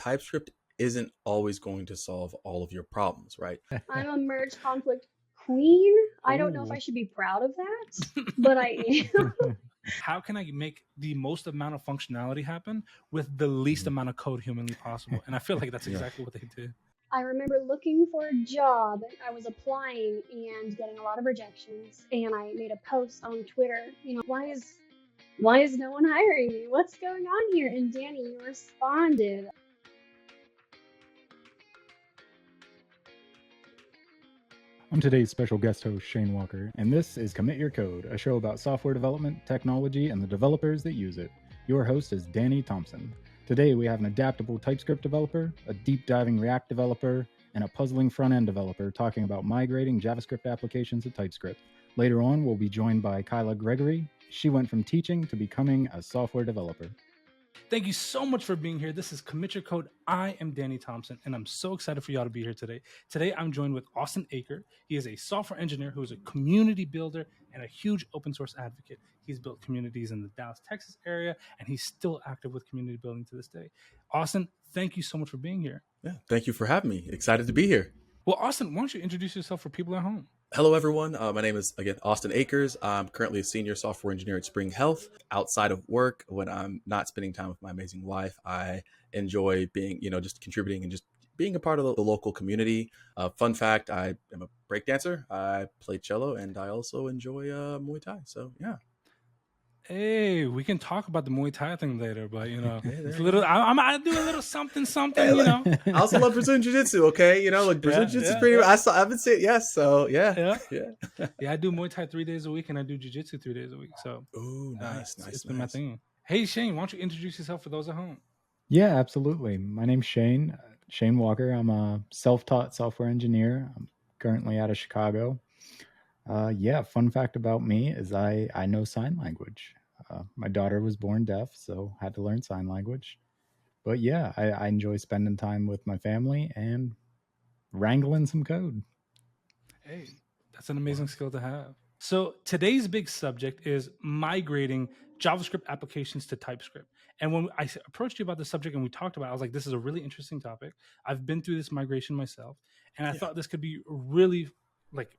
TypeScript isn't always going to solve all of your problems, right? I'm a merge conflict queen. I don't know if Ooh. I should be proud of that, but I am. How can I make the most amount of functionality happen with the least Mhm. amount of code humanly possible? And I feel like that's Yeah. exactly what they did. I remember looking for a job. I was applying and getting a lot of rejections, and I made a post on Twitter. Why is no one hiring me? What's going on here? And Danny, you responded. I'm today's special guest host, Shane Walker, and this is Commit Your Code, a show about software development, technology, and the developers that use it. Your host is Danny Thompson. Today we have an adaptable TypeScript developer, a deep-diving React developer, and a puzzling front-end developer talking about migrating JavaScript applications to TypeScript. Later on, we'll be joined by Kyla Gregory. She went from teaching to becoming a software developer. Thank you so much for being here. This is Commit Your Code. I am Danny Thompson, and I'm so excited for y'all to be here today. Today, I'm joined with Austin Akers. He is a software engineer who is a community builder and a huge open source advocate. He's built communities in the Dallas, Texas area, and he's still active with community building to this day. Austin, thank you so much for being here. Yeah. Thank you for having me. Excited to be here. Well, Austin, why don't you introduce yourself for people at home? Hello, everyone. My name is, again, Austin Akers. I'm currently a senior software engineer at Spring Health. Outside of work, when I'm not spending time with my amazing wife, I enjoy being, just contributing and just being a part of the local community. Fun fact, I am a breakdancer. I play cello, and I also enjoy Muay Thai. So, yeah. Hey, we can talk about the Muay Thai thing later, but Hey, it's a little. I do a little something, Hey, I I also love Brazilian Jiu-Jitsu, okay? Like Brazilian Jiu-Jitsu is pretty... I haven't seen it, yes, so yeah. I do Muay Thai 3 days a week, and I do Jiu-Jitsu 3 days a week. So, ooh, nice. It's been my thing. Hey, Shane, why don't you introduce yourself for those at home? Yeah, absolutely. My name's Shane Walker. I'm a self-taught software engineer. I'm currently out of Chicago. Fun fact about me is I know sign language. My daughter was born deaf, so had to learn sign language. But yeah, I enjoy spending time with my family and wrangling some code. Hey, that's an amazing skill to have. So today's big subject is migrating JavaScript applications to TypeScript. And when I approached you about the subject and we talked about it, I was like, this is a really interesting topic. I've been through this migration myself, and I thought this could be really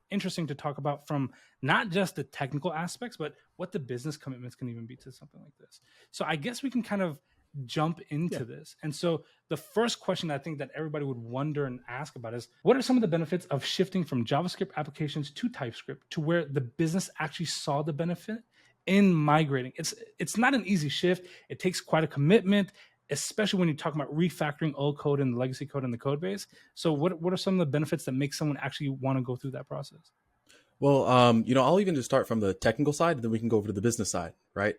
interesting to talk about from not just the technical aspects, but what the business commitments can even be to something like this. So I guess we can kind of jump into this. And so the first question I think that everybody would wonder and ask about is, what are some of the benefits of shifting from JavaScript applications to TypeScript to where the business actually saw the benefit in migrating? It's not an easy shift. It takes quite a commitment, especially when you're talking about refactoring old code and the legacy code in the code base. So what are some of the benefits that make someone actually want to go through that process? Well, I'll even just start from the technical side, and then we can go over to the business side, right?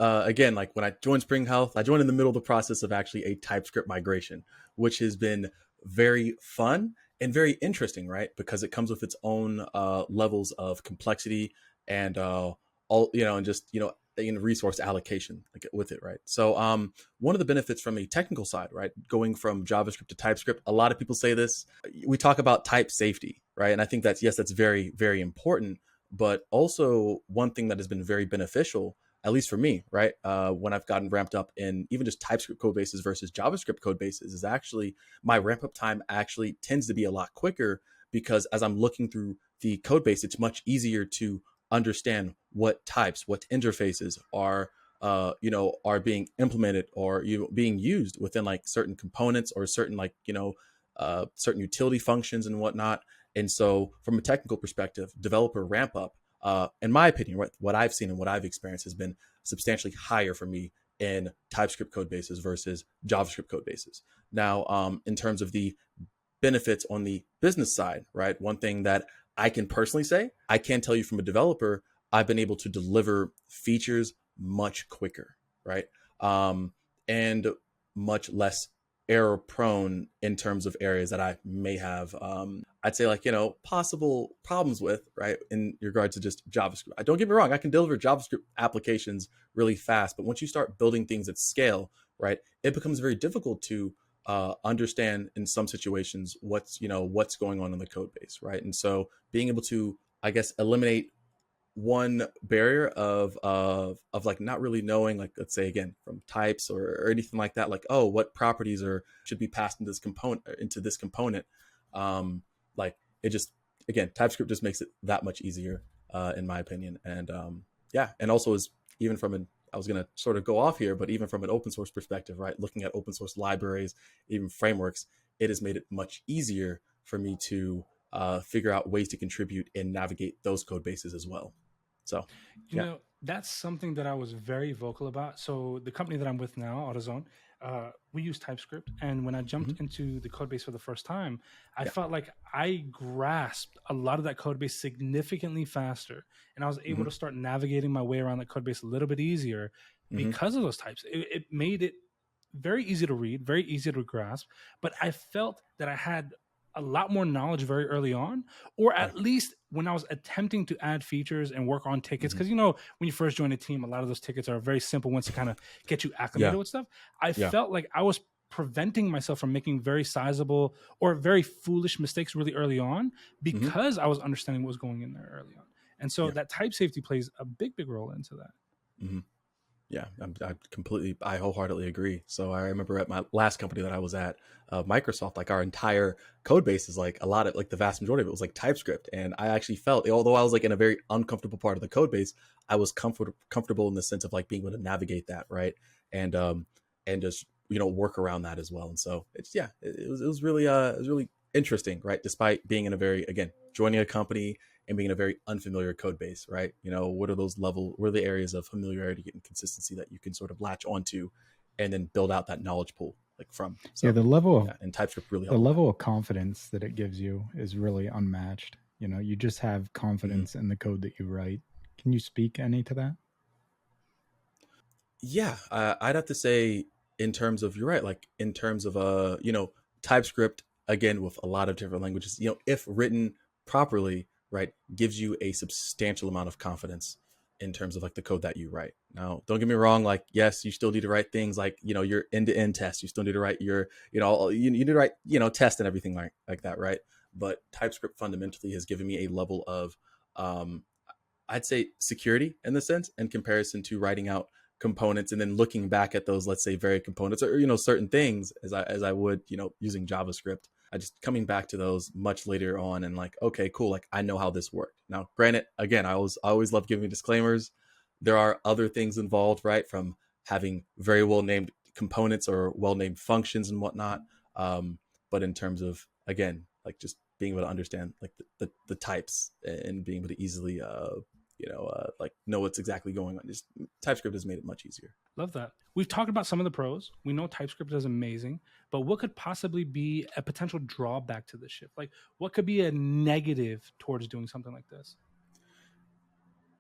Again, like when I joined Spring Health, I joined in the middle of the process of actually a TypeScript migration, which has been very fun and very interesting, right? Because it comes with its own levels of complexity and resource allocation with it, right? So one of the benefits from a technical side, right, going from JavaScript to TypeScript, a lot of people say this, we talk about type safety, right? And I think that's very, very important. But also one thing that has been very beneficial, at least for me, right, when I've gotten ramped up in even just TypeScript code bases versus JavaScript code bases, is actually my ramp up time actually tends to be a lot quicker, because as I'm looking through the code base, it's much easier to understand what types, what interfaces are being implemented or being used within like certain components or certain certain utility functions and whatnot. And so from a technical perspective, developer ramp up, in my opinion, what I've seen and what I've experienced has been substantially higher for me in TypeScript code bases versus JavaScript code bases. Now, in terms of the benefits on the business side, right? One thing that I can personally say, I can tell you from a developer, I've been able to deliver features much quicker, right? And much less error prone in terms of areas that I may have, I'd say possible problems with, right? In regards to just JavaScript. Don't get me wrong, I can deliver JavaScript applications really fast, but once you start building things at scale, right, it becomes very difficult to understand in some situations what's going on in the code base, right? And so being able to, I guess, eliminate one barrier of like not really knowing, like, let's say again from types or anything like that, like, oh, what properties are should be passed into this component. Like, it just, again, TypeScript just makes it that much easier, in my opinion. And yeah, and also is, even from an, I was going to sort of go off here, but even from an open source perspective, right, looking at open source libraries, even frameworks, it has made it much easier for me to figure out ways to contribute and navigate those code bases as well. So, You know, that's something that I was very vocal about. So the company that I'm with now, AutoZone, we use TypeScript. And when I jumped into the code base for the first time, I felt like I grasped a lot of that code base significantly faster. And I was able to start navigating my way around that code base a little bit easier because of those types. It made it very easy to read, very easy to grasp. But I felt that I had a lot more knowledge very early on, or at least when I was attempting to add features and work on tickets. Because, you know, when you first join a team, a lot of those tickets are very simple ones to kind of get you acclimated with stuff. I felt like I was preventing myself from making very sizable or very foolish mistakes really early on because I was understanding what was going in there early on. And so that type safety plays a big, big role into that. Yeah, I wholeheartedly agree. So I remember at my last company that I was at, Microsoft, like our entire code base is like a lot of, like the vast majority of it was like TypeScript. And I actually felt, although I was like in a very uncomfortable part of the code base, I was comfortable in the sense of like being able to navigate that, right? And just, you know, work around that as well. And so it's, it was really interesting, right? Despite being in a very, again, joining a company and being in a very unfamiliar code base, right? You know, what are the areas of familiarity and consistency that you can sort of latch onto and then build out that knowledge pool like from. So the level of and TypeScript really the level of confidence that it gives you is really unmatched. You know, you just have confidence in the code that you write. Can you speak any to that? Yeah, I'd have to say, in terms of, you're right, like in terms of you know, TypeScript, again, with a lot of different languages, you know, if written properly, right, gives you a substantial amount of confidence in terms of like the code that you write. Now, don't get me wrong, like, yes, you still need to write things like, you know, your end-to-end test. You still need to write your, you know, you need to write, you know, test and everything like that, right? But TypeScript fundamentally has given me a level of I'd say security in the sense, in comparison to writing out components and then looking back at those, let's say, varied components or, you know, certain things as I would, you know, using JavaScript. I just coming back to those much later on and like, okay, cool. Like, I know how this worked. Now, granted, again, I always love giving disclaimers. There are other things involved, right? From having very well named components or well named functions and whatnot. But in terms of, again, like just being able to understand like the types and being able to easily like know what's exactly going on. Just TypeScript has made it much easier. Love that. We've talked about some of the pros. We know TypeScript is amazing, but what could possibly be a potential drawback to this shift? Like, what could be a negative towards doing something like this?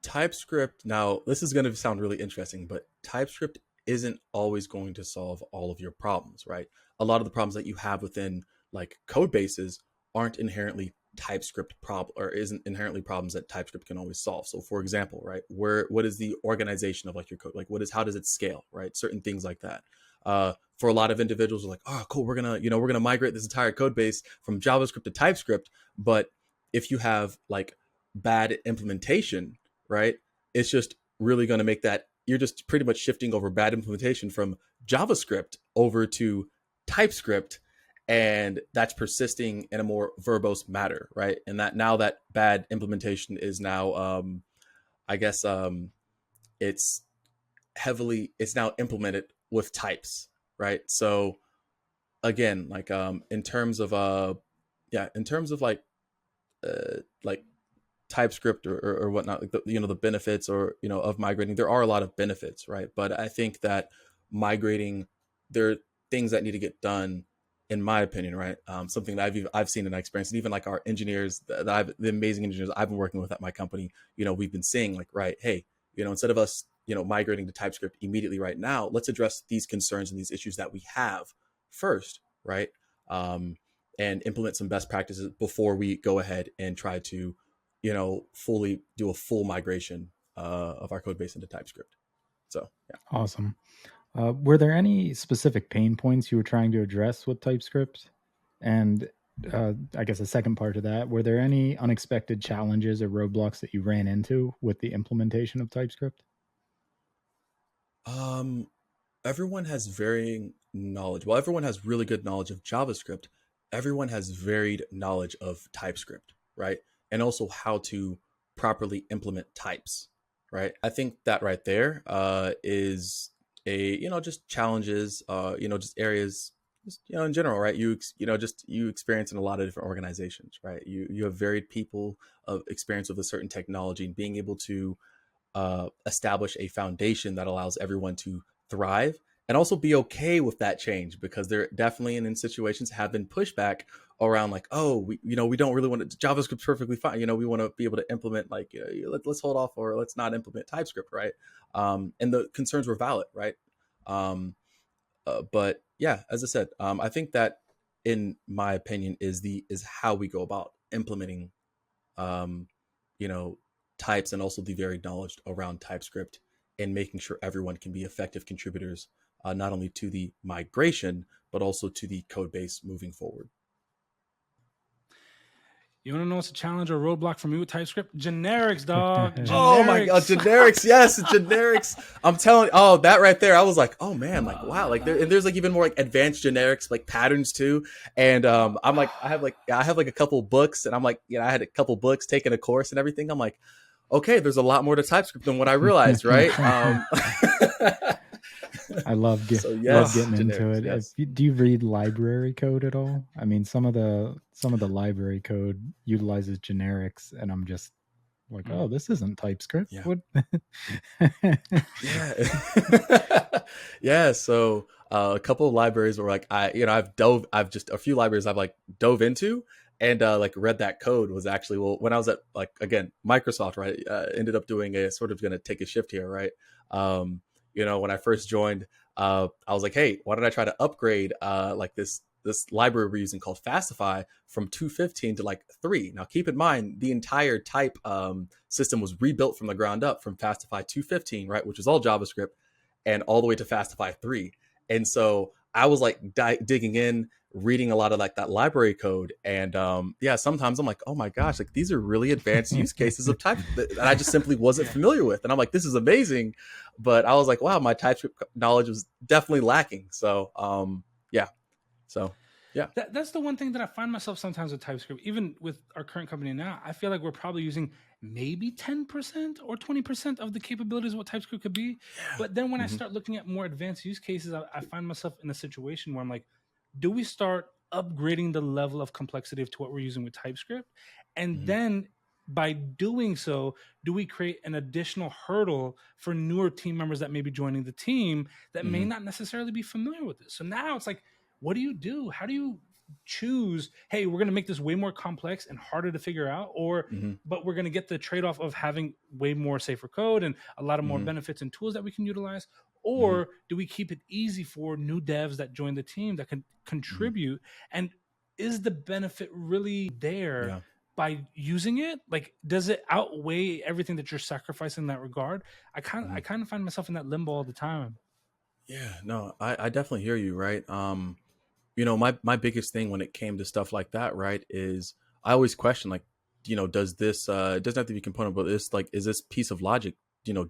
TypeScript, now this is going to sound really interesting, but TypeScript isn't always going to solve all of your problems, right? A lot of the problems that you have within like code bases aren't inherently TypeScript problem, or isn't inherently problems that TypeScript can always solve. So for example, right, what is the organization of like your code? Like how does it scale, right? Certain things like that. For a lot of individuals are like, oh, cool, we're gonna migrate this entire code base from JavaScript to TypeScript. But if you have like bad implementation, right, it's just really going to make that, you're just pretty much shifting over bad implementation from JavaScript over to TypeScript, and that's persisting in a more verbose matter, right? And that now that bad implementation is now it's now implemented with types, right? So again, like in terms of like TypeScript or whatnot, like the benefits or, you know, of migrating, there are a lot of benefits, right? But I think that migrating, there are things that need to get done, in my opinion, right? Something that I've seen and experienced, and even like our engineers, the amazing engineers I've been working with at my company, you know, we've been saying like, right, hey, you know, instead of us, you know, migrating to TypeScript immediately right now, let's address these concerns and these issues that we have first, right? And implement some best practices before we go ahead and try to, you know, fully do a full migration of our code base into TypeScript. So, yeah. Awesome. Were there any specific pain points you were trying to address with TypeScript? And I guess a second part to that, were there any unexpected challenges or roadblocks that you ran into with the implementation of TypeScript? Everyone has varying knowledge. While everyone has really good knowledge of JavaScript, everyone has varied knowledge of TypeScript, right? And also how to properly implement types, right? I think that right there is just challenges, just areas, just, in general, right? You experience in a lot of different organizations, right? You have varied people of experience with a certain technology, and being able to establish a foundation that allows everyone to thrive and also be okay with that change, because there definitely in situations have been pushback around like, oh, we don't really want to, JavaScript's perfectly fine. We want to be able to implement like, let's hold off, or let's not implement TypeScript, right? And the concerns were valid, right? But yeah, as I said, I think that in my opinion is how we go about implementing, um, you know, types, and also the varied knowledge around TypeScript, and making sure everyone can be effective contributors, not only to the migration, but also to the code base moving forward. You want to know what's a challenge or roadblock for me with TypeScript? Generics, dog. Generics. Oh my God, generics. Yes, generics. I'm telling you, that right there, I was like, oh man, like, wow. Like there's like even more like advanced generics, like patterns too. And I'm like, I have like a couple books, and I'm like, I had a couple books, taking a course and everything. I'm like, okay, there's a lot more to TypeScript than what I realized, right? I love getting into it. Yes. Do you read library code at all? I mean, some of the library code utilizes generics, and I'm just like, oh, this isn't TypeScript. Yeah. What? Yeah. Yeah. So a couple of libraries were like, I've just a few libraries I've like dove into, and like read that code was actually, well, when I was at like, again, Microsoft, right, ended up doing a sort of going to take a shift here, right? When I first joined, I was like, hey, why don't I try to upgrade like this library we're using called Fastify from 2.15 to like 3. Now, keep in mind, the entire type system was rebuilt from the ground up from Fastify 2.15, right, which was all JavaScript, and all the way to Fastify 3. And so I was like digging in, reading a lot of like that library code, and sometimes I'm like, oh my gosh, like these are really advanced use cases of type that I just simply wasn't familiar with, and I'm like, this is amazing. But I was like, wow, my TypeScript knowledge was definitely lacking. So That's the one thing that I find myself sometimes with TypeScript, even with our current company now. I feel like we're probably using maybe 10% or 20% of the capabilities of what TypeScript could be. But then when I start looking at more advanced use cases, I find myself in a situation where I'm like, do we start upgrading the level of complexity to what we're using with TypeScript? And then by doing so, do we create an additional hurdle for newer team members that may be joining the team that may not necessarily be familiar with this? So now it's like, what do you do? How do you choose, hey, we're going to make this way more complex and harder to figure out, but we're going to get the trade-off of having way more safer code and a lot of more benefits and tools that we can utilize? Or do we keep it easy for new devs that join the team that can contribute? And is the benefit really there by using it? Like, does it outweigh everything that you're sacrificing in that regard? I kind of find myself in that limbo all the time. Yeah, no, I definitely hear you, right? My biggest thing when it came to stuff like that, right, is I always question, like, does this it doesn't have to be component, but this, like, is this piece of logic,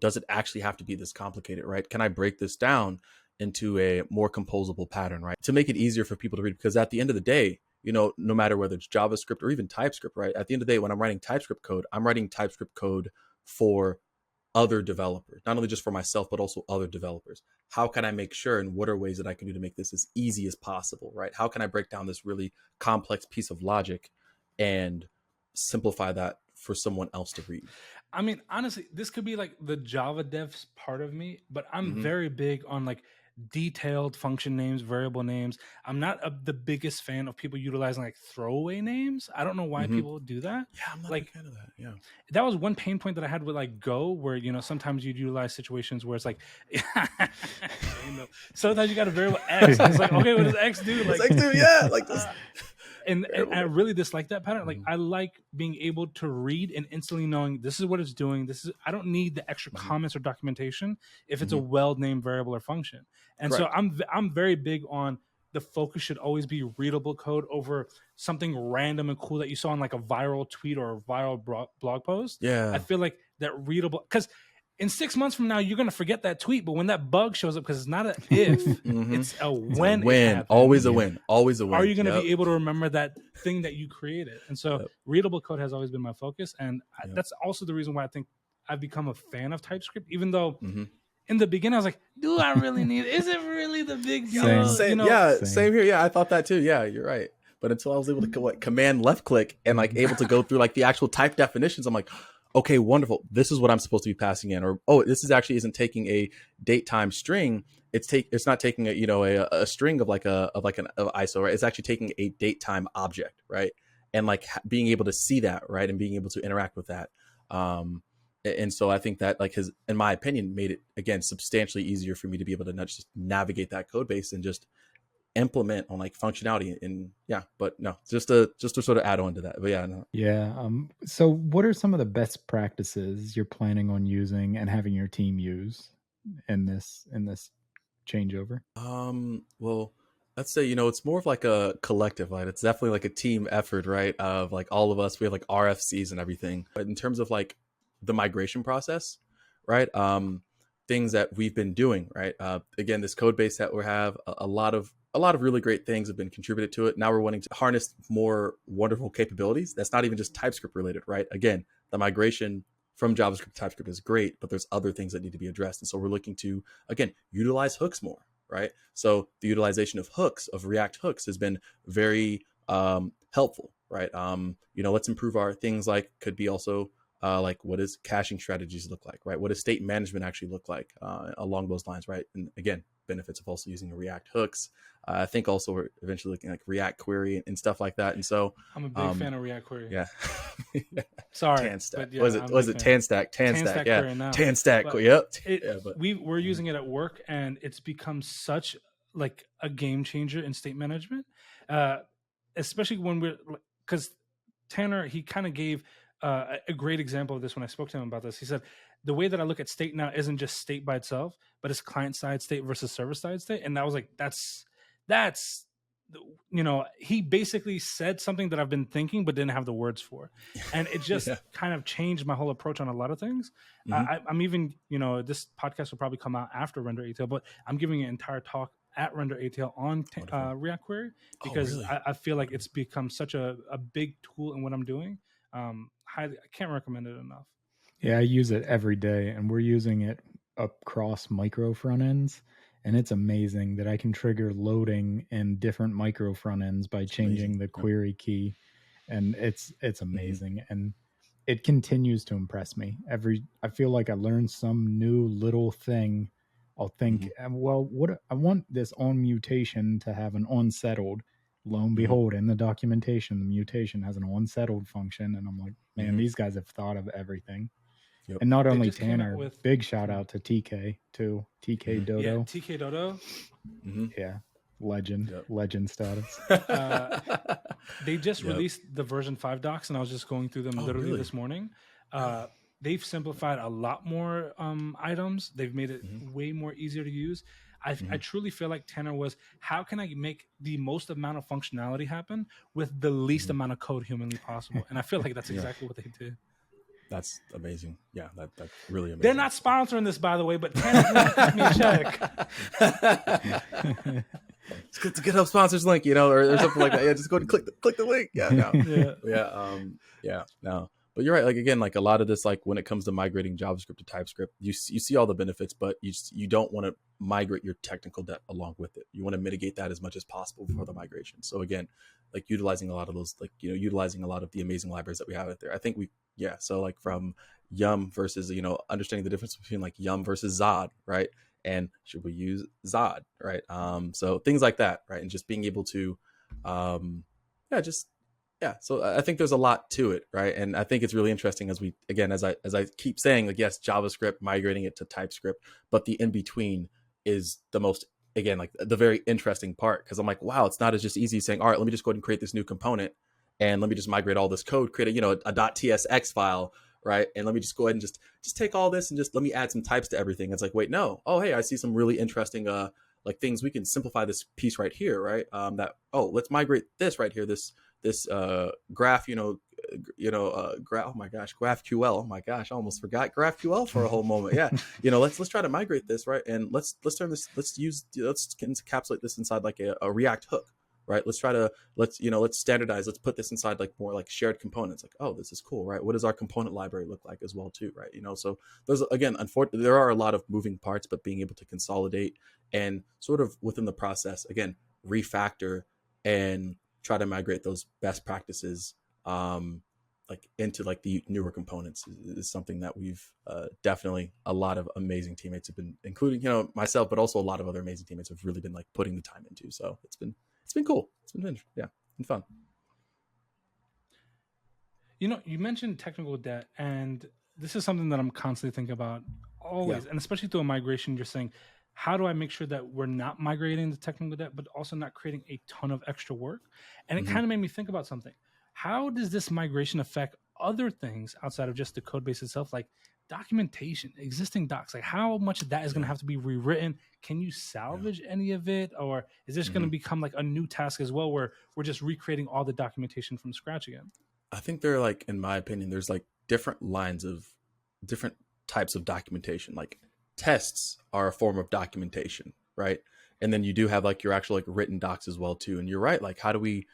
does it actually have to be this complicated, right? Can I break this down into a more composable pattern, right, to make it easier for people to read? Because at the end of the day, no matter whether it's JavaScript or even TypeScript, right, at the end of the day, when I'm writing TypeScript code, I'm writing TypeScript code for other developers, not only just for myself, but also other developers. How can I make sure, and what are ways that I can do to make this as easy as possible, right? How can I break down this really complex piece of logic and simplify that for someone else to read? I mean, honestly, this could be like the Java devs part of me, but I'm very big on like detailed function names, variable names. I'm not the biggest fan of people utilizing like throwaway names. I don't know why people do that. Yeah, I'm not like, a fan of that. Yeah, that was one pain point that I had with like Go, where sometimes you'd utilize situations where it's like sometimes you got a variable X. It's like, okay, what does X do? Like X do, yeah, like this. And I really dislike that pattern. Like, I like being able to read and instantly knowing this is what it's doing. I don't need the extra comments or documentation if it's a well-named variable or function. And so I'm very big on the focus should always be readable code over something random and cool that you saw in like a viral tweet or a viral blog post. Yeah. I feel like that readable, because in 6 months from now, you're going to forget that tweet. But when that bug shows up, because it's not an if, it's a when. Win. Always a win. Always a win. Are you going to be able to remember that thing that you created? And so readable code has always been my focus. And that's also the reason why I think I've become a fan of TypeScript, even though in the beginning I was like, do I really need it? Is it really the big deal? Same here. Yeah, I thought that too. Yeah, you're right. But until I was able to command left click and like able to go through like the actual type definitions, I'm like, okay, wonderful. This is what I'm supposed to be passing in. Or, oh, this is actually isn't taking a date time string. It's not taking a string of an ISO, right? It's actually taking a date time object, right? And like being able to see that, right? And being able to interact with that. And so I think that like has, in my opinion, made it again substantially easier for me to be able to not just navigate that code base and just implement on like functionality. And but no, just to sort of add on to that. But so what are some of the best practices you're planning on using and having your team use in this changeover? Well, let's say, it's more of like a collective, right? It's definitely like a team effort, right? Of like all of us, we have like RFCs and everything. But in terms of like the migration process, right? Things that we've been doing, right? Again, this code base that we have, a lot of really great things have been contributed to it. Now we're wanting to harness more wonderful capabilities. That's not even just TypeScript related, right? Again, the migration from JavaScript to TypeScript is great, but there's other things that need to be addressed. And so we're looking to, again, utilize hooks more, right? So the utilization of hooks, of React hooks, has been very helpful, right? Let's improve our things like could be also like what does caching strategies look like, right? What does state management actually look like along those lines, right? And again, benefits of also using React hooks. I think also we're eventually looking like React query and stuff like that. And so I'm a big fan of React query. Yeah. Sorry. Tanstack. Was it Tanstack? Tanstack. Yeah. Tanstack. Yep. We're using it at work, and it's become such like a game changer in state management, especially when because Tanner, he kind of gave a great example of this when I spoke to him about this. He said, the way that I look at state now isn't just state by itself, but it's client side state versus server side state. And I was like, that's, he basically said something that I've been thinking, but didn't have the words for. And it just kind of changed my whole approach on a lot of things. I'm even, this podcast will probably come out after Render ATL, but I'm giving an entire talk at Render ATL on React Query because I feel like it's become such a big tool in what I'm doing. I can't recommend it enough. Yeah, I use it every day, and we're using it across micro front ends, and it's amazing that I can trigger loading in different micro front ends by changing the query key, and it's amazing, and it continues to impress me. I feel like I learn some new little thing. I'll think, well, what I want this on mutation to have an unsettled. Lo and behold, in the documentation, the mutation has an unsettled function, and I'm like, man, these guys have thought of everything. Yep. And not only Tanner, big shout out to TK too, TKDodo. Yeah, TKDodo. Yeah, legend status. They just released the version 5 docs, and I was just going through them literally this morning. They've simplified a lot more items. They've made it way more easier to use. I truly feel like Tanner was, how can I make the most amount of functionality happen with the least amount of code humanly possible? And I feel like that's exactly what they did. That's amazing. Yeah, that's really amazing. They're not sponsoring this, by the way, but Tanner's going to cut me a check. It's good to get up sponsors link, or something like that. Yeah, just go and click the link. Yeah, no. No. But you're right. Like, again, like a lot of this, like when it comes to migrating JavaScript to TypeScript, you see all the benefits, but you don't want to migrate your technical debt along with it. You want to mitigate that as much as possible before the migration. So again, like utilizing a lot of those, like, utilizing a lot of the amazing libraries that we have out there. I think so like from Yum versus, understanding the difference between like Yum versus Zod, right? And should we use Zod, right? So things like that, right? And just being able to, so I think there's a lot to it, right? And I think it's really interesting as I keep saying, like, yes, JavaScript, migrating it to TypeScript, but the in between is the most, again, like the very interesting part, because I'm like, wow, it's not as just easy as saying, all right, let me just go ahead and create this new component and let me just migrate all this code, create a .tsx file, right? And let me just go ahead and just take all this and just let me add some types to everything. It's like, wait, no. Oh, hey, I see some really interesting like things, we can simplify this piece right here, right? That, oh, let's migrate this right here, this graph, oh my gosh, GraphQL. Oh my gosh, I almost forgot GraphQL for a whole moment. Yeah, let's try to migrate this, right? And let's turn this, let's encapsulate this inside like a React hook, right? Let's standardize. Let's put this inside like more like shared components. Like, oh, this is cool, right? What does our component library look like as well too, right? So there's, again, unfortunately, there are a lot of moving parts, but being able to consolidate and sort of within the process, again, refactor and try to migrate those best practices like into like the newer components is something that we've definitely, a lot of amazing teammates have been, including myself, but also a lot of other amazing teammates have really been like putting the time into. So it's been cool. It's been fun. You mentioned technical debt, and this is something that I'm constantly thinking about always, and especially through a migration. You're saying, how do I make sure that we're not migrating the technical debt, but also not creating a ton of extra work? And it kind of made me think about something. How does this migration affect other things outside of just the code base itself, like documentation, existing docs? Like, how much of that is going to have to be rewritten? Can you salvage any of it? Or is this going to become like a new task as well, where we're just recreating all the documentation from scratch again? I think there are, like, in my opinion, there's like different lines of different types of documentation. Like tests are a form of documentation, right? And then you do have like your actual like written docs as well too. And you're right. Like, how do we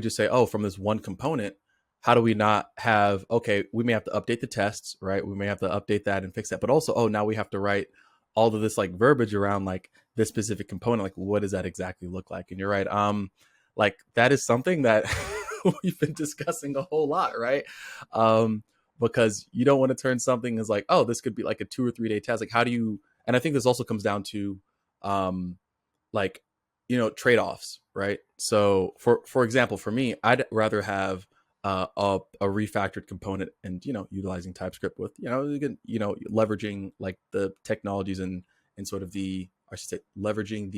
just say, oh, from this one component, how do we not have, okay, we may have to update the tests, right? We may have to update that and fix that, but also, oh, now we have to write all of this like verbiage around like this specific component. Like, what does that exactly look like? And you're right. Like that is something that we've been discussing a whole lot, right? Because you don't want to turn something as like, oh, this could be like a 2 or 3 day task. Like, how do you, and I think this also comes down to, like, trade-offs, right? So for example, for me, I'd rather have a refactored component and, utilizing TypeScript with, leveraging like the technologies and sort of leveraging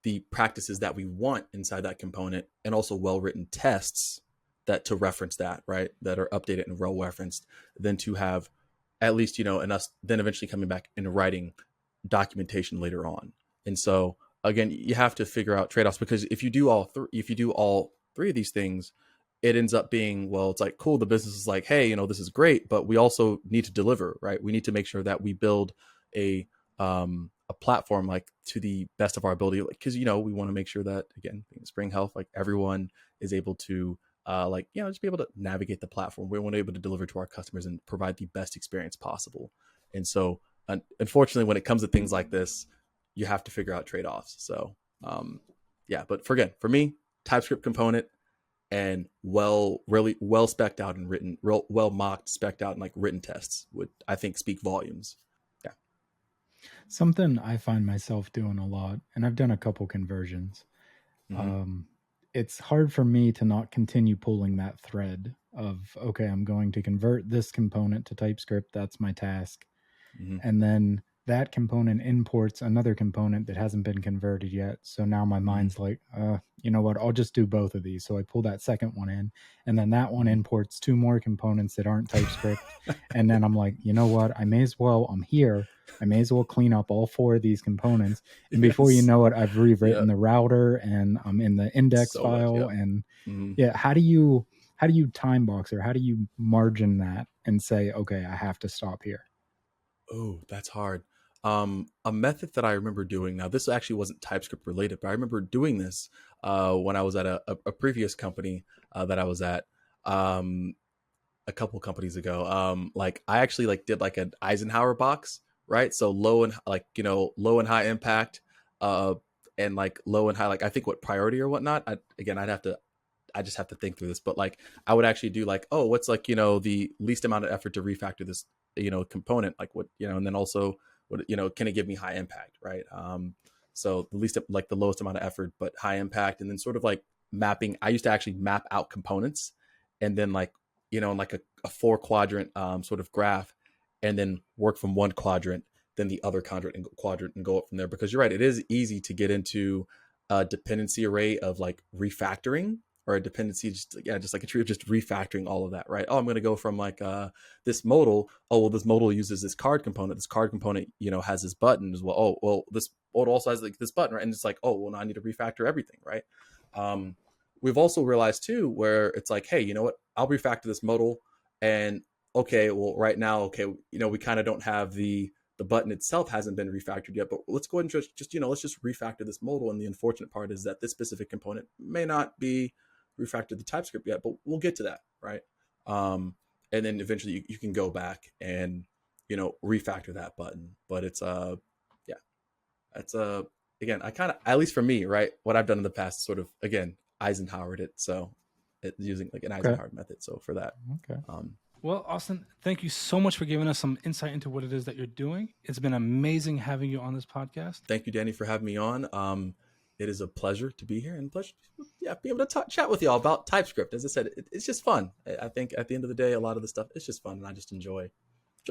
the practices that we want inside that component, and also well-written tests that to reference that, right? That are updated and well-referenced, than to have at least, and us then eventually coming back and writing documentation later on. And so again, you have to figure out trade-offs, because if you do all three of these things, it ends up being, well, it's like, cool, the business is like, hey, this is great, but we also need to deliver, right? We need to make sure that we build a platform like to the best of our ability, like, because we want to make sure that, again, Spring Health, like everyone is able to just be able to navigate the platform. We want to be able to deliver to our customers and provide the best experience possible. And so unfortunately, when it comes to things like this, you have to figure out trade-offs. So but for me, TypeScript component and really well spec'd out and written, well mocked, spec'd out, and like written tests would, I think, speak volumes. Yeah. Something I find myself doing a lot, and I've done a couple conversions. It's hard for me to not continue pulling that thread of, okay, I'm going to convert this component to TypeScript. That's my task. And then that component imports another component that hasn't been converted yet. So now my mind's like, you know what, I'll just do both of these. So I pull that second one in, and then that one imports 2 more components that aren't TypeScript. And then I'm like, you know what, I'm here. I may as well clean up all 4 of these components. And before you know it, I've rewritten the router, and I'm in the index file. And how do you time box, or how do you margin that and say, okay, I have to stop here? Oh, that's hard. A method that I remember doing, now this actually wasn't TypeScript related, but I remember doing this when I was at a previous company that I was at a couple companies ago. Like I actually like did like an Eisenhower box, right? So low and high impact, and like low and high, like I think what priority or whatnot. I just have to think through this, but like I would actually do like, oh, what's like, the least amount of effort to refactor this, component, like what, and then also what, can it give me high impact, right? So the least, like the lowest amount of effort, but high impact. And then sort of like mapping, I used to actually map out components, and then like, in like a 4 quadrant sort of graph, and then work from one quadrant, then the other quadrant and go up from there. Because you're right, it is easy to get into a dependency array of like refactoring, or a dependency, just like a tree of just refactoring all of that, right? Oh, I'm going to go from like this modal. Oh, well, this modal uses this card component. This card component, has this button as well. Oh, well, this modal also has like this button, right? And it's like, oh, well, now I need to refactor everything, right? We've also realized too, where it's like, hey, you know what? I'll refactor this modal, and okay, well, right now, okay, we kind of don't have the button itself hasn't been refactored yet, but let's go ahead and just let's just refactor this modal. And the unfortunate part is that this specific component may not be refactored to TypeScript yet, but we'll get to that, right? And then eventually you can go back and refactor that button. But it's yeah, that's again, I kind of, at least for me, right, what I've done in the past is sort of again Eisenhowered it, so using like an Eisenhower method. So for that, Okay. Well, Austin, thank you so much for giving us some insight into what it is that you're doing. It's been amazing having you on this podcast. Thank you, Danny, for having me on. It is a pleasure to be here, and pleasure, be able to chat with y'all about TypeScript. As I said, it's just fun. I think at the end of the day, a lot of the stuff it's just fun, and I just enjoy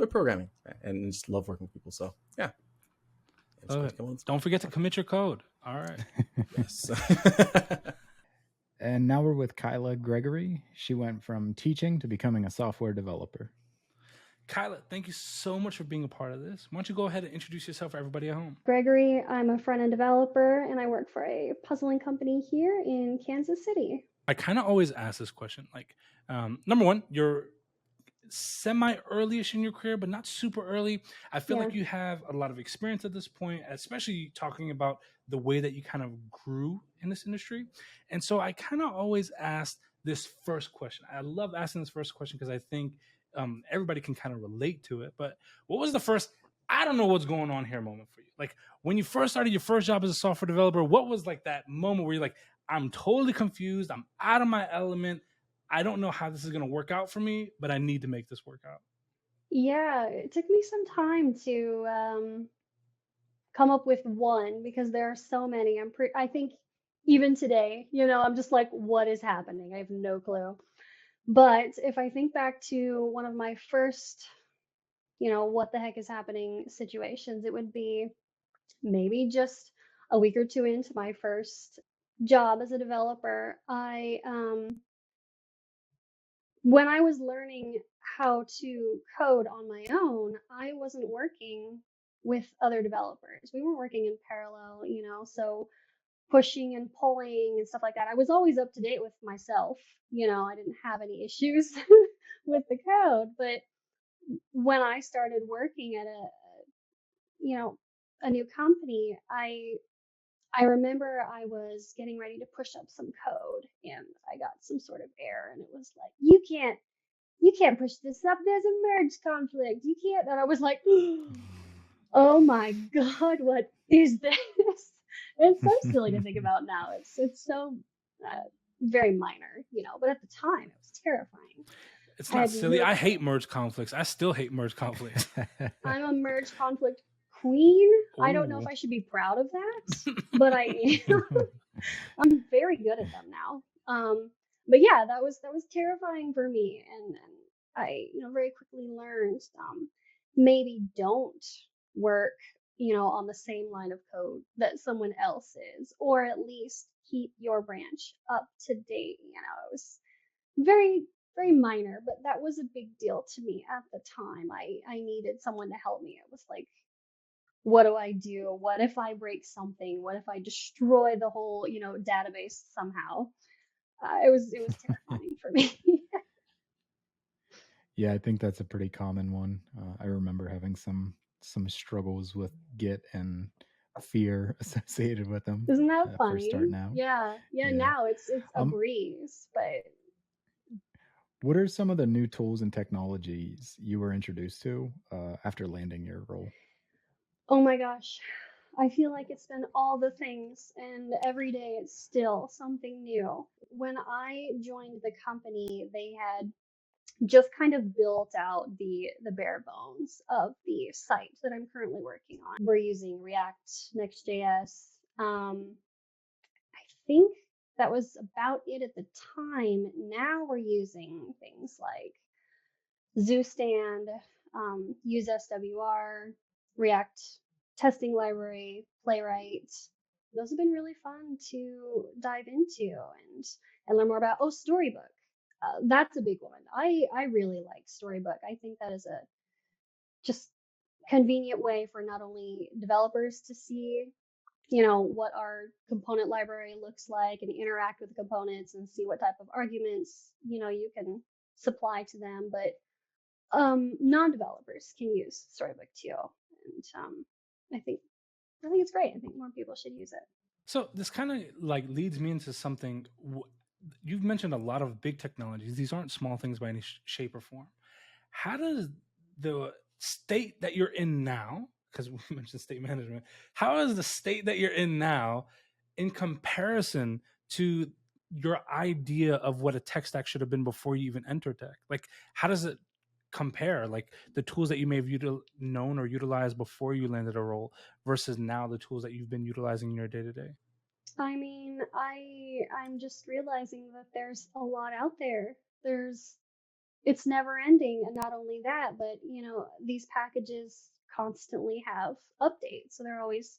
programming and just love working with people. So yeah. Don't forget to commit your code. All right. Yes. And now we're with Kyla Gregory. She went from teaching to becoming a software developer. Kyla, thank you so much for being a part of this. Why don't you go ahead and introduce yourself for everybody at home? Gregory, I'm a front-end developer, and I work for a puzzling company here in Kansas City. I kind of always ask this question. Like, number one, you're semi-early-ish in your career, but not super early. I feel like you have a lot of experience at this point, especially talking about the way that you kind of grew in this industry. And so I kind of always ask this first question. I love asking this first question because I think everybody can kind of relate to it. But what was the first, I don't know what's going on here moment for you? Like when you first started your first job as a software developer, what was like that moment where you're like, I'm totally confused. I'm out of my element. I don't know how this is going to work out for me, but I need to make this work out. Yeah, it took me some time to come up with one because there are so many. I think even today, I'm just like, what is happening? I have no clue. But if I think back to one of my first, what the heck is happening situations, it would be maybe just a week or two into my first job as a developer. When I was learning how to code on my own, I wasn't working with other developers. We weren't working in parallel, so pushing and pulling and stuff like that. I was always up to date with myself. I didn't have any issues with the code. But when I started working at a new company, I remember I was getting ready to push up some code and I got some sort of error and it was like, you can't push this up. There's a merge conflict. You can't. And I was like, oh my God, what is this? It's so silly to think about now. It's so very minor, but at the time it was terrifying. It's not silly. I hate merge conflicts. I still hate merge conflicts. I'm a merge conflict queen. Ooh. I don't know if I should be proud of that, but I am. I'm very good at them now. But yeah, that was terrifying for me, and I very quickly learned maybe don't work on the same line of code that someone else is, or at least keep your branch up to date. It was very very minor, but that was a big deal to me at the time. I needed someone to help me. It was like, what do I do? What if I break something? What if I destroy the whole database somehow? It was terrifying for me. Yeah, I think that's a pretty common one. I remember having some struggles with Git and fear associated with them. Isn't that funny? First starting out. Yeah. Now it's a breeze. But what are some of the new tools and technologies you were introduced to after landing your role? Oh my gosh. I feel like it's been all the things, and every day it's still something new. When I joined the company, they had just kind of built out the bare bones of the site that I'm currently working on. We're using React, Next.js. I think that was about it at the time. Now we're using things like ZooStand, use SWR, React testing library, Playwright, those have been really fun to dive into and learn more about. Oh, Storybook. That's a big one. I really like Storybook. I think that is a just convenient way for not only developers to see, what our component library looks like and interact with the components and see what type of arguments, you can supply to them, but non-developers can use Storybook too. And I think it's great. I think more people should use it. So this kind of like leads me into something. You've mentioned a lot of big technologies. These aren't small things by any shape or form. How does the state that you're in now, because we mentioned state management, how is the state that you're in now in comparison to your idea of what a tech stack should have been before you even entered tech? Like, how does it compare? Like the tools that you may have known or utilized before you landed a role versus now the tools that you've been utilizing in your day-to-day? I mean, I'm just realizing that there's a lot out there. It's never ending, and not only that, but these packages constantly have updates, so there are always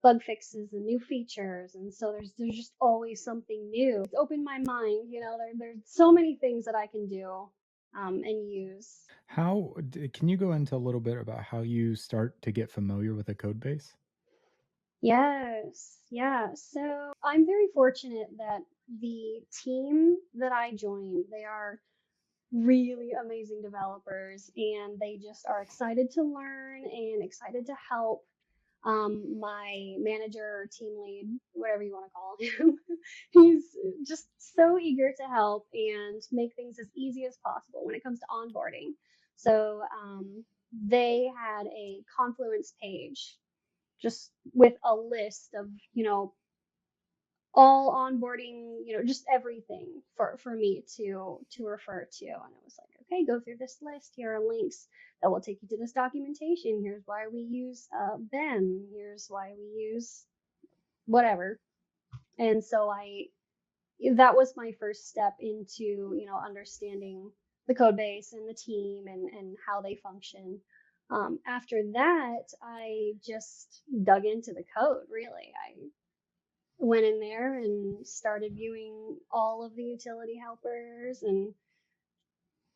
bug fixes and new features, and so there's just always something new. It's opened my mind. There's so many things that I can do and use. Can you go into a little bit about how you start to get familiar with a code base? Yes, yeah. So I'm very fortunate that the team that I joined, they are really amazing developers, and they just are excited to learn and excited to help. My manager, team lead, whatever you want to call him, he's just so eager to help and make things as easy as possible when it comes to onboarding. So they had a Confluence page just with a list of, all onboarding, just everything for me to refer to. And it was like, okay, go through this list. Here are links that will take you to this documentation. Here's why we use BEM. Here's why we use whatever. And so that was my first step into, understanding the code base and the team and how they function. After that, I just dug into the code, really. I went in there and started viewing all of the utility helpers and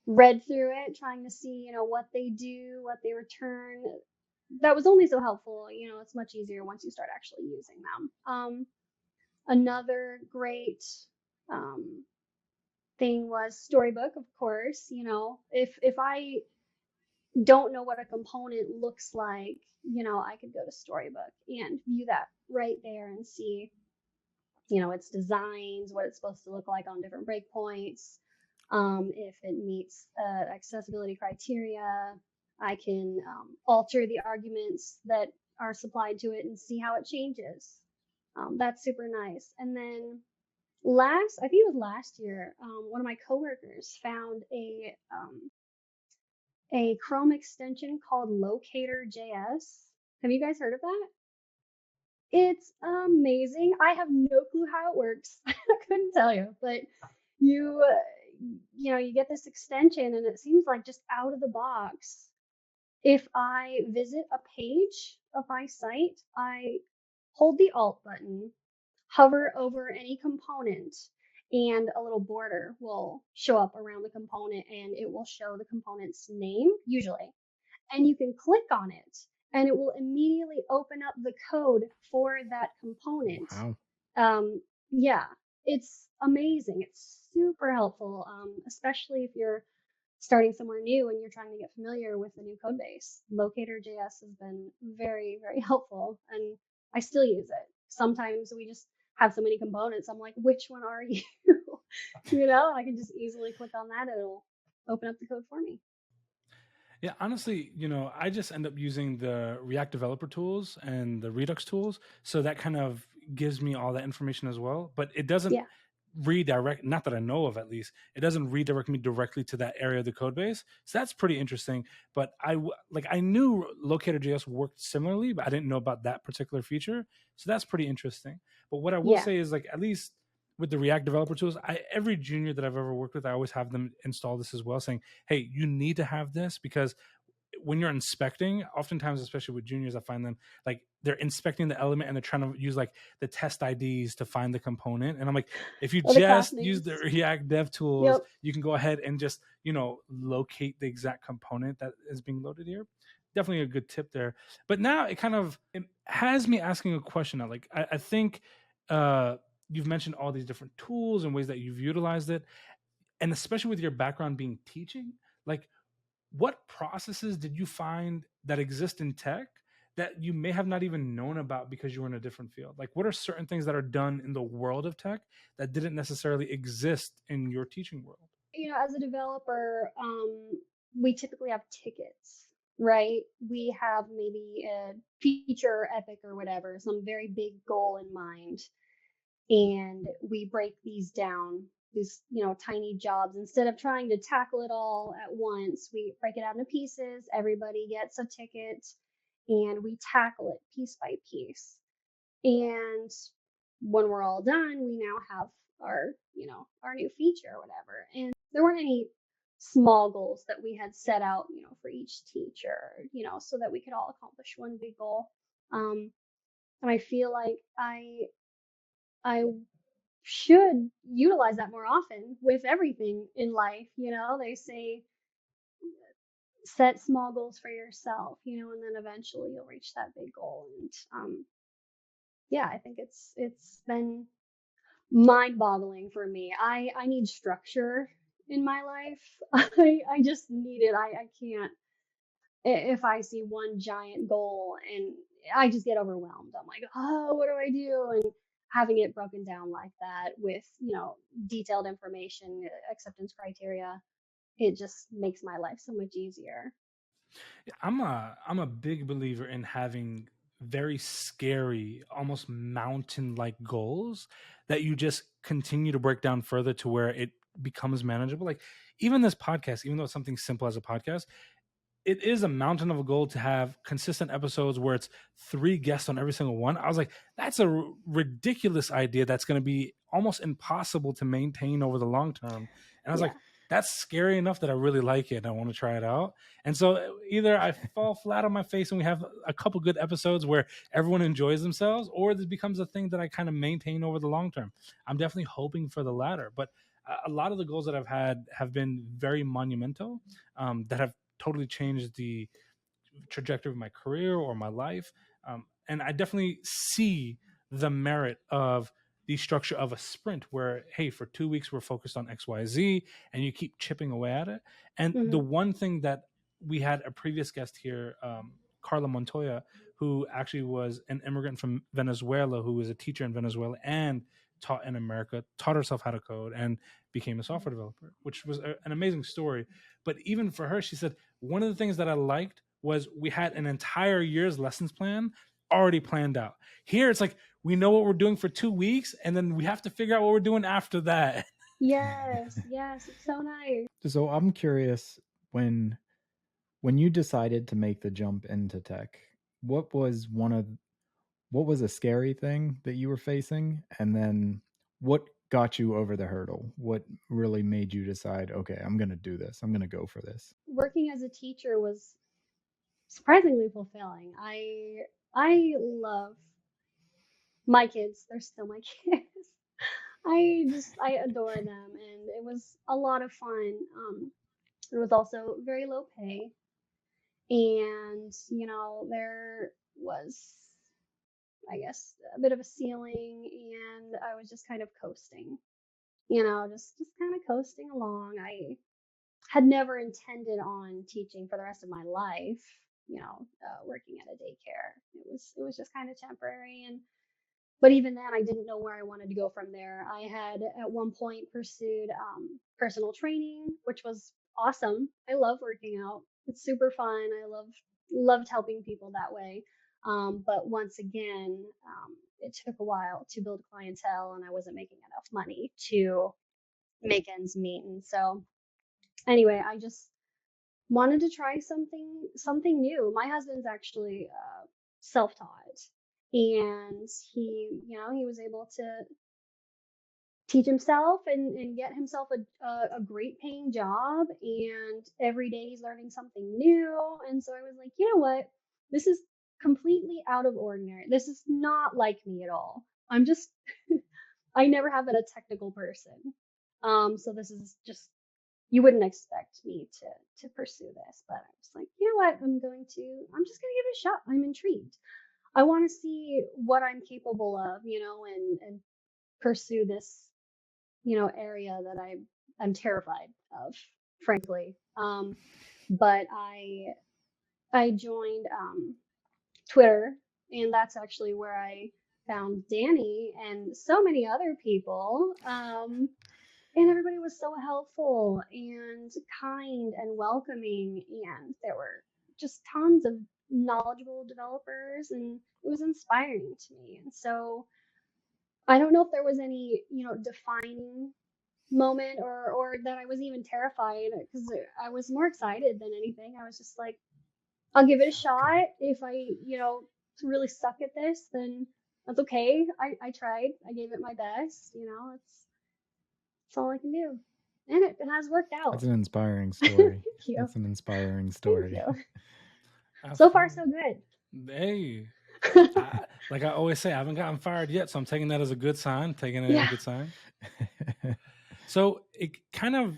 read through it, trying to see, what they do, what they return. That was only so helpful. It's much easier once you start actually using them. Another great thing was Storybook, of course. If I don't know what a component looks like, I could go to Storybook and view that right there and see its designs, what it's supposed to look like on different breakpoints. If it meets accessibility criteria, I can alter the arguments that are supplied to it and see how it changes. That's super nice. And then I think it was last year, one of my coworkers found a Chrome extension called locator.js. Have you guys heard of that? It's amazing. I have no clue how it works. I couldn't tell you, but you get this extension and it seems like just out of the box. If I visit a page of my site, I hold the Alt button, hover over any component, and a little border will show up around the component and it will show the component's name, usually. And you can click on it and it will immediately open up the code for that component. Wow. Yeah, it's amazing. It's super helpful, especially if you're starting somewhere new and you're trying to get familiar with the new code base. Locator.js has been very, very helpful, and I still use it. Sometimes we just have so many components. I'm like, which one are you? I can just easily click on that and it'll open up the code for me. Yeah, honestly, I just end up using the React developer tools and the Redux tools. So that kind of gives me all that information as well. But it doesn't redirect, not that I know of at least, it doesn't redirect me directly to that area of the code base. So that's pretty interesting. But I knew Locator.js worked similarly, but I didn't know about that particular feature. So that's pretty interesting. But what I will say is, like, at least with the React developer tools, every junior that I've ever worked with, I always have them install this as well, saying, hey, you need to have this because when you're inspecting, oftentimes, especially with juniors, I find them like they're inspecting the element and they're trying to use like the test IDs to find the component. And I'm like, if you Or the class just use the names. React dev tools, Yep. you can go ahead and just, locate the exact component that is being loaded here. Definitely a good tip there. But now it has me asking a question now. Like, I think you've mentioned all these different tools and ways that you've utilized it. And especially with your background being teaching, like, what processes did you find that exist in tech that you may have not even known about because you were in a different field? Like, what are certain things that are done in the world of tech that didn't necessarily exist in your teaching world? As a developer, we typically have tickets, right? We have maybe a feature epic or whatever, some very big goal in mind. And we break these down, these, tiny jobs. Instead of trying to tackle it all at once, we break it out into pieces. Everybody gets a ticket and we tackle it piece by piece. And when we're all done, we now have our new feature or whatever. And there weren't any small goals that we had set out, for each teacher, so that we could all accomplish one big goal. And I feel like I should utilize that more often with everything in life. They say set small goals for yourself, and then eventually you'll reach that big goal. And yeah, I think it's been mind-boggling for me. I need structure in my life. I just need it. I can't, if I see one giant goal and I just get overwhelmed. I'm like, oh, what do I do? And having it broken down like that with, detailed information, acceptance criteria, it just makes my life so much easier. I'm a big believer in having very scary, almost mountain-like goals that you just continue to break down further to where it becomes manageable. Like, even this podcast, even though it's something simple as a podcast, it is a mountain of a goal to have consistent episodes where it's 3 guests on every single one. I was like, that's a ridiculous idea that's going to be almost impossible to maintain over the long term. And I was Yeah. like, that's scary enough that I really like it and I want to try it out. And so either I fall flat on my face and we have a couple good episodes where everyone enjoys themselves, or this becomes a thing that I kind of maintain over the long term. I'm definitely hoping for the latter. But a lot of the goals that I've had have been very monumental, that have totally changed the trajectory of my career or my life. And I definitely see the merit of the structure of a sprint where, hey, for 2 weeks, we're focused on XYZ and you keep chipping away at it. And the one thing that we had a previous guest here, Carla Montoya, who actually was an immigrant from Venezuela, who was a teacher in Venezuela and taught in America, taught herself how to code and became a software developer, which was an amazing story. But even for her, she said, one of the things that I liked was we had an entire year's lessons plan already planned out. Here, it's like we know what we're doing for 2 weeks, and then we have to figure out what we're doing after that. Yes, it's so nice. So I'm curious, when you decided to make the jump into tech, what was a scary thing that you were facing, and then what got you over the hurdle? What really made you decide, okay, I'm going to do this. I'm going to go for this? Working as a teacher was surprisingly fulfilling. I love my kids. They're still my kids. I adore them, and it was a lot of fun. It was also very low pay, and there was, I guess, a bit of a ceiling, and I was just kind of coasting. Just kind of coasting along. I had never intended on teaching for the rest of my life. Working at a daycare. It was just kind of temporary, but even then, I didn't know where I wanted to go from there. I had at one point pursued personal training, which was awesome. I love working out. It's super fun. I loved helping people that way. But once again, it took a while to build clientele, and I wasn't making enough money to make ends meet. And so, anyway, I just wanted to try something new. My husband's actually self-taught, and he was able to teach himself and get himself a great paying job, and every day he's learning something new. And so I was like, you know what, this is completely out of ordinary. This is not like me at all. I'm just I never have been a technical person. So this is just, you wouldn't expect me to pursue this, but I was like, you know what, I'm just gonna give it a shot. I'm intrigued. I want to see what I'm capable of, and pursue this, area that I'm terrified of, frankly. But I joined Twitter, and that's actually where I found Danny and so many other people. And everybody was so helpful and kind and welcoming, and there were just tons of knowledgeable developers, and it was inspiring to me. And so I don't know if there was any, defining moment or that I was even terrified, because I was more excited than anything. I was just like, I'll give it a shot. If I, really suck at this, then that's okay. I tried. I gave it my best. That's all I can do. And it has worked out. That's an inspiring story. Thank you. That's an inspiring Thank story. you. So far, so good. Hey, like I always say, I haven't gotten fired yet, so I'm taking that as a good sign. Taking it as a good sign. So it kind of,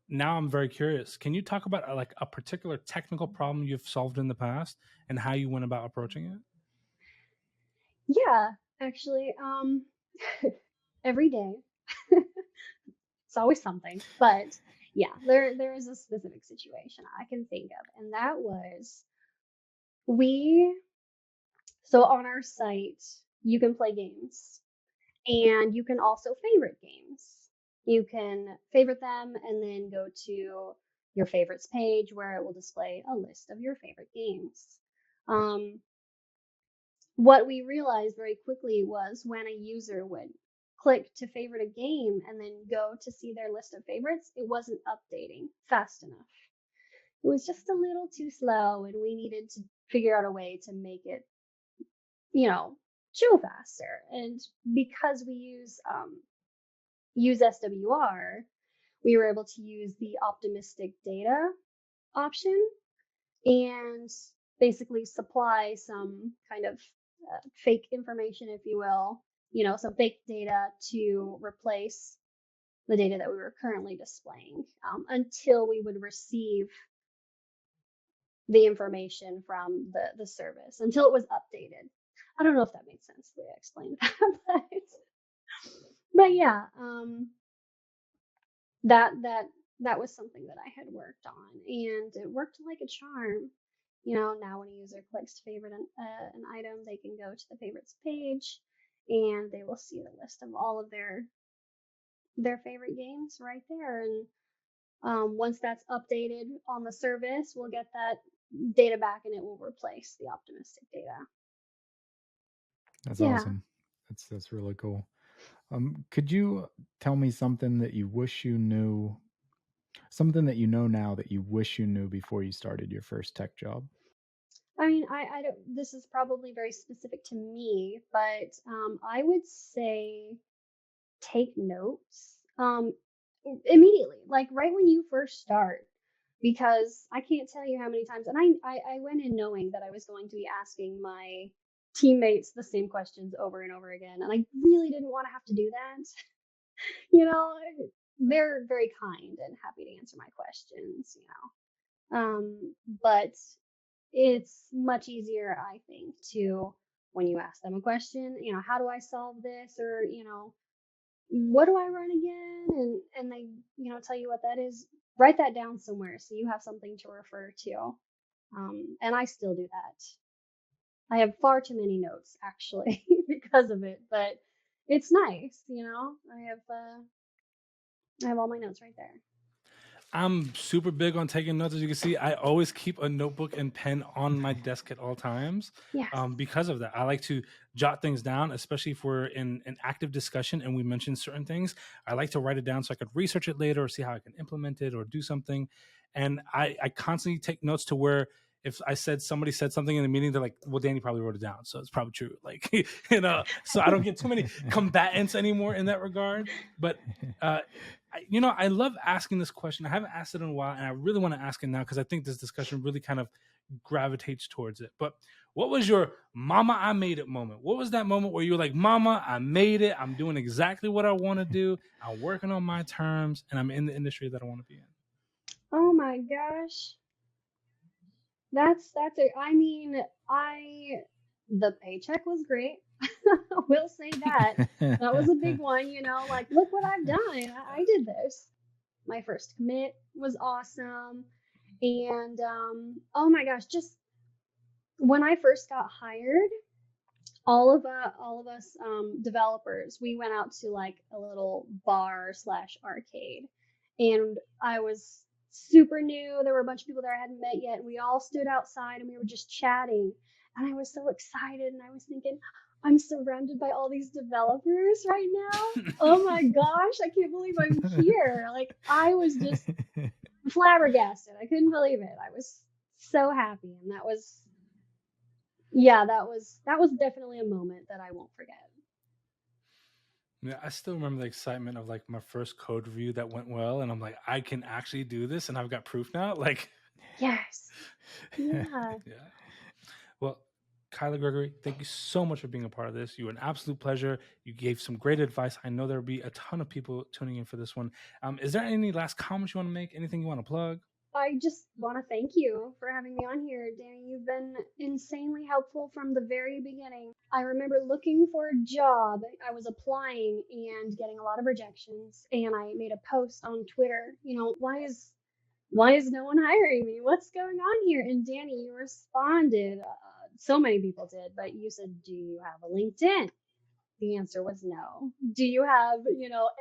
now I'm very curious. Can you talk about like a particular technical problem you've solved in the past and how you went about approaching it? Yeah, actually, every day. It's always something, but yeah, there is a specific situation I can think of, and that was so on our site, you can play games, and you can also favorite games. You can favorite them and then go to your favorites page, where it will display a list of your favorite games. What we realized very quickly was when a user would click to favorite a game and then go to see their list of favorites, it wasn't updating fast enough. It was just a little too slow, and we needed to figure out a way to make it, show faster. And because we use SWR, we were able to use the optimistic data option and basically supply some kind of fake information, if you will, some fake data to replace the data that we were currently displaying, until we would receive the information from the service, until it was updated. I don't know if that made sense the way I explained that, but yeah, that was something that I had worked on, and it worked like a charm. Now when a user clicks to favorite an item, they can go to the favorites page, and they will see the list of all of their favorite games right there. And once that's updated on the service, we'll get that data back, and it will replace the optimistic data. That's awesome. That's really cool. Could you tell me something that you wish you knew, something that you know now that you wish you knew before you started your first tech job? I mean, I don't, this is probably very specific to me, but I would say take notes immediately, like right when you first start, because I can't tell you how many times, and I went in knowing that I was going to be asking my teammates the same questions over and over again, and I really didn't want to have to do that. They're very kind and happy to answer my questions, but it's much easier, I think, to, when you ask them a question, how do I solve this, or what do I run again, and they tell you what that is. Write that down somewhere so you have something to refer to. And I still do that. I have far too many notes, actually, because of it, but it's nice. I have all my notes right there. I'm super big on taking notes. As you can see, I always keep a notebook and pen on my desk at all times. Yes. Because of that, I like to jot things down, especially if we're in an active discussion and we mention certain things. I like to write it down so I could research it later or see how I can implement it or do something. And I constantly take notes to where if somebody said something in the meeting, they're like, well, Danny probably wrote it down, so it's probably true. Like, so I don't get too many combatants anymore in that regard. But I love asking this question. I haven't asked it in a while, and I really want to ask it now because I think this discussion really kind of gravitates towards it. But what was your "Mama, I made it" moment? What was that moment where you were like, "Mama, I made it. I'm doing exactly what I want to do. I'm working on my terms, and I'm in the industry that I want to be in"? Oh my gosh. That's it. I mean, the paycheck was great. We'll say that. That was a big one, like, look what I've done. I did this. My first commit was awesome. And oh my gosh, just when I first got hired, all of us developers, we went out to like a little bar / arcade, and I was super new. There were a bunch of people there I hadn't met yet, and we all stood outside and we were just chatting, and I was so excited, and I was thinking, I'm surrounded by all these developers right now. Oh my gosh, I can't believe I'm here. Like, I was just flabbergasted. I couldn't believe it. I was so happy, and that was definitely a moment that I won't forget. Yeah, I still remember the excitement of like my first code review that went well, and I'm like, I can actually do this, and I've got proof now. Like, yes, yeah. Yeah. Well, Kyla Gregory, thank you so much for being a part of this. You were an absolute pleasure. You gave some great advice. I know there'll be a ton of people tuning in for this one. Is there any last comments you want to make? Anything you want to plug? I just want to thank you for having me on here, Danny. You've been insanely helpful from the very beginning. I remember looking for a job. I was applying and getting a lot of rejections, and I made a post on Twitter, why is no one hiring me? What's going on here? And Danny, you responded. So many people did, but you said, do you have a LinkedIn? The answer was no. Do you have,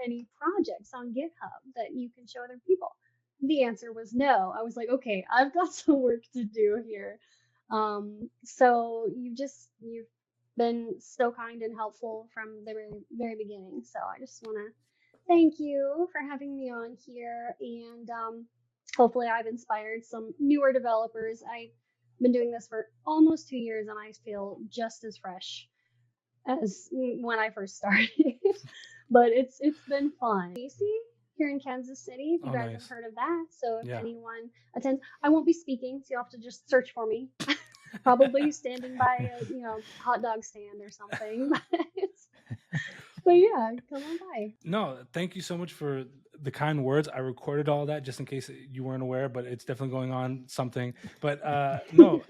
any projects on GitHub that you can show other people? The answer was no. I was like, okay, I've got some work to do here. So you've been so kind and helpful from the very, very beginning. So I just want to thank you for having me on here. And hopefully I've inspired some newer developers. I've been doing this for almost 2 years, and I feel just as fresh as when I first started. But it's been fun. Casey here in Kansas City, if you guys nice. have heard of that. So if Yeah. anyone attends, I won't be speaking, so you'll have to just search for me. Probably standing by a hot dog stand or something. But yeah, come on by. No, thank you so much for the kind words. I recorded all that just in case you weren't aware, but it's definitely going on something. But no,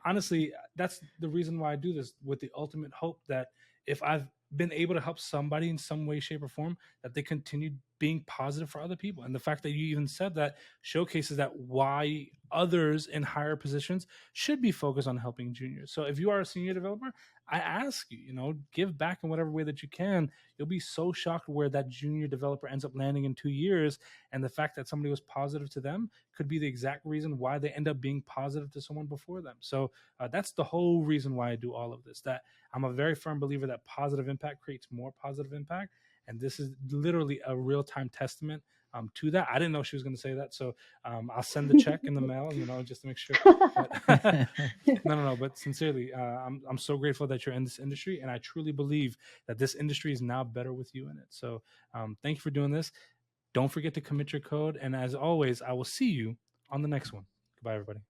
honestly, that's the reason why I do this, with the ultimate hope that if I've been able to help somebody in some way, shape, or form, that they continue being positive for other people. And the fact that you even said that showcases that why others in higher positions should be focused on helping juniors. So if you are a senior developer, I ask you, give back in whatever way that you can. You'll be so shocked where that junior developer ends up landing in 2 years. And the fact that somebody was positive to them could be the exact reason why they end up being positive to someone before them. So that's the whole reason why I do all of this, that I'm a very firm believer that positive impact creates more positive impact. And this is literally a real-time testament to that. I didn't know she was going to say that. So I'll send the check in the mail, just to make sure. But, no. But sincerely, I'm so grateful that you're in this industry. And I truly believe that this industry is now better with you in it. So thank you for doing this. Don't forget to commit your code. And as always, I will see you on the next one. Goodbye, everybody.